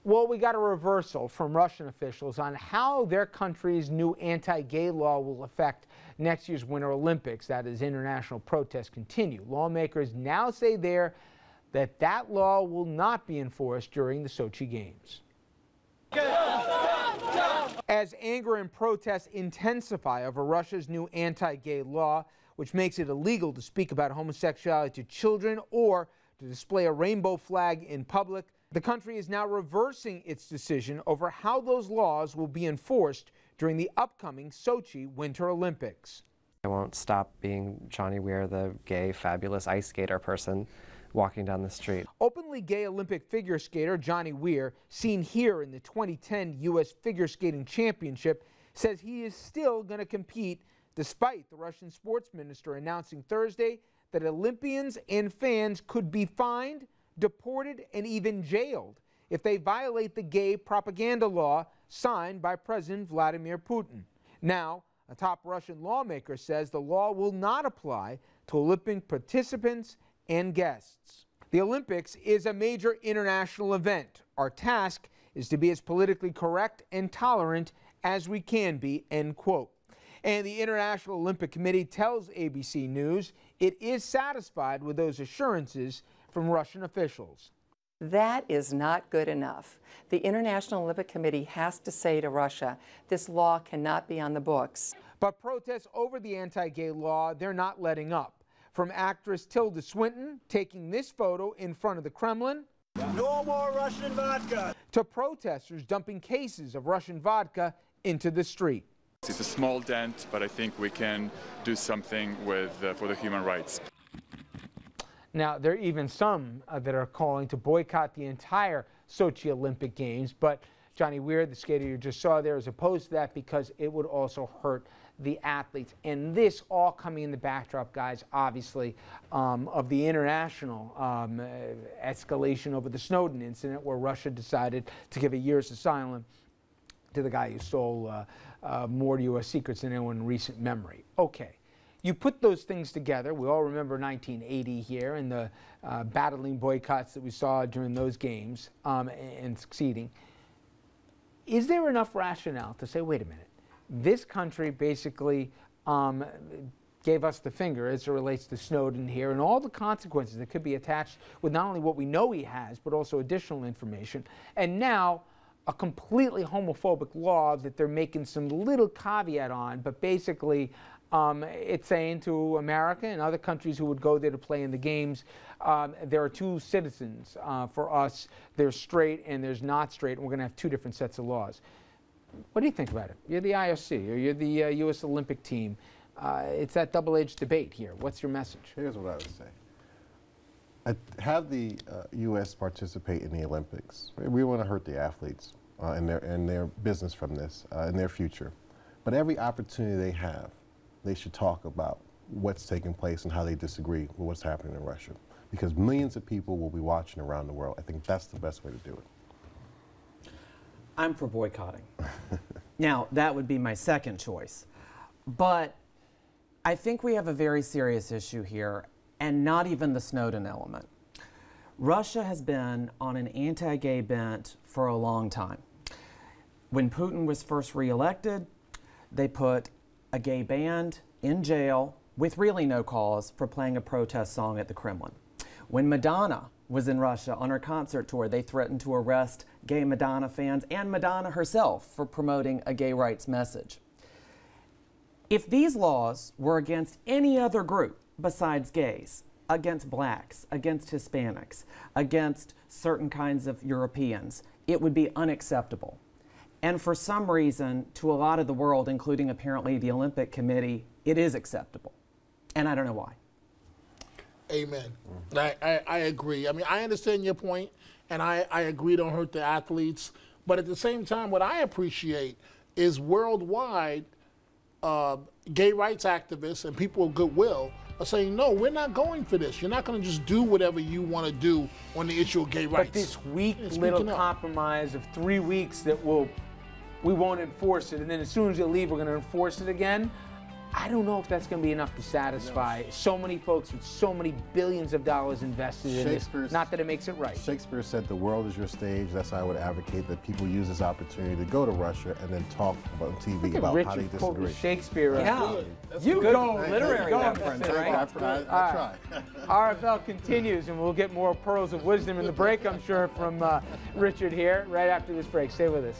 Well, we got a reversal from Russian officials on how their country's new anti-gay law will affect next year's Winter Olympics. That is, international protests continue. Lawmakers now say there that law will not be enforced during the Sochi Games. As anger and protests intensify over Russia's new anti-gay law, which makes it illegal to speak about homosexuality to children or to display a rainbow flag in public, the country is now reversing its decision over how those laws will be enforced during the upcoming Sochi Winter Olympics. I won't stop being Johnny Weir, the gay, fabulous ice skater person walking down the street. Openly gay Olympic figure skater Johnny Weir, seen here in the 2010 U.S. Figure Skating Championship, says he is still going to compete despite the Russian sports minister announcing Thursday that Olympians and fans could be fined, deported, and even jailed if they violate the gay propaganda law signed by President Vladimir Putin. Now, a top Russian lawmaker says the law will not apply to Olympic participants and guests. The Olympics is a major international event. Our task is to be as politically correct and tolerant as we can be, end quote. And the International Olympic Committee tells ABC News it is satisfied with those assurances from Russian officials. That is not good enough. The International Olympic Committee has to say to Russia, this law cannot be on the books. But protests over the anti-gay law, they're not letting up. From actress Tilda Swinton taking this photo in front of the Kremlin, no more Russian vodka, to protesters dumping cases of Russian vodka into the street. It's a small dent, but I think we can do something for the human rights. Now, there are even some that are calling to boycott the entire Sochi Olympic Games, but Johnny Weir, the skater you just saw there, is opposed to that because it would also hurt the athletes. And this all coming in the backdrop, guys, obviously, of the international escalation over the Snowden incident, where Russia decided to give a year's asylum to the guy who stole more U.S. secrets than anyone in recent memory. Okay. You put those things together. We all remember 1980 here and the battling boycotts that we saw during those games and succeeding. Is there enough rationale to say, wait a minute, this country basically gave us the finger as it relates to Snowden here and all the consequences that could be attached with not only what we know he has, but also additional information, and now a completely homophobic law that they're making some little caveat on, but basically it's saying to America and other countries who would go there to play in the games, there are two citizens for us. There's straight and there's not straight, and we're going to have two different sets of laws. What do you think about it? You're the IOC, or you're the U.S. Olympic team. It's that double-edged debate here. What's your message? Here's what I would say. Have the U.S. participate in the Olympics. We want to hurt the athletes and their business from this, and their future. But every opportunity they have, they should talk about what's taking place and how they disagree with what's happening in Russia. Because millions of people will be watching around the world. I think that's the best way to do it. I'm for boycotting. Now, that would be my second choice. But I think we have a very serious issue here, and not even the Snowden element. Russia has been on an anti-gay bent for a long time. When Putin was first reelected, they put a gay band in jail with really no cause for playing a protest song at the Kremlin. When Madonna was in Russia on her concert tour, they threatened to arrest gay Madonna fans and Madonna herself for promoting a gay rights message. If these laws were against any other group besides gays, against blacks, against Hispanics, against certain kinds of Europeans, it would be unacceptable. And for some reason, to a lot of the world, including apparently the Olympic Committee, it is acceptable. And I don't know why. Amen. I agree. I mean, I understand your point, and I agree don't hurt the athletes. But at the same time, what I appreciate is worldwide gay rights activists and people of goodwill are saying, no, we're not going for this. You're not going to just do whatever you want to do on the issue of gay rights. But this weak little compromise of 3 weeks that we won't enforce it, and then as soon as you leave, we're going to enforce it again. I don't know if that's going to be enough to satisfy so many folks with so many billions of dollars invested in this. Not that it makes it right. Shakespeare said the world is your stage. That's why I would advocate that people use this opportunity to go to Russia and then talk on TV about how they disagree. Shakespeare. Yeah, You go. literary reference, right? I try. RFL continues, and we'll get more pearls of wisdom in the break, I'm sure, from Richard here right after this break. Stay with us.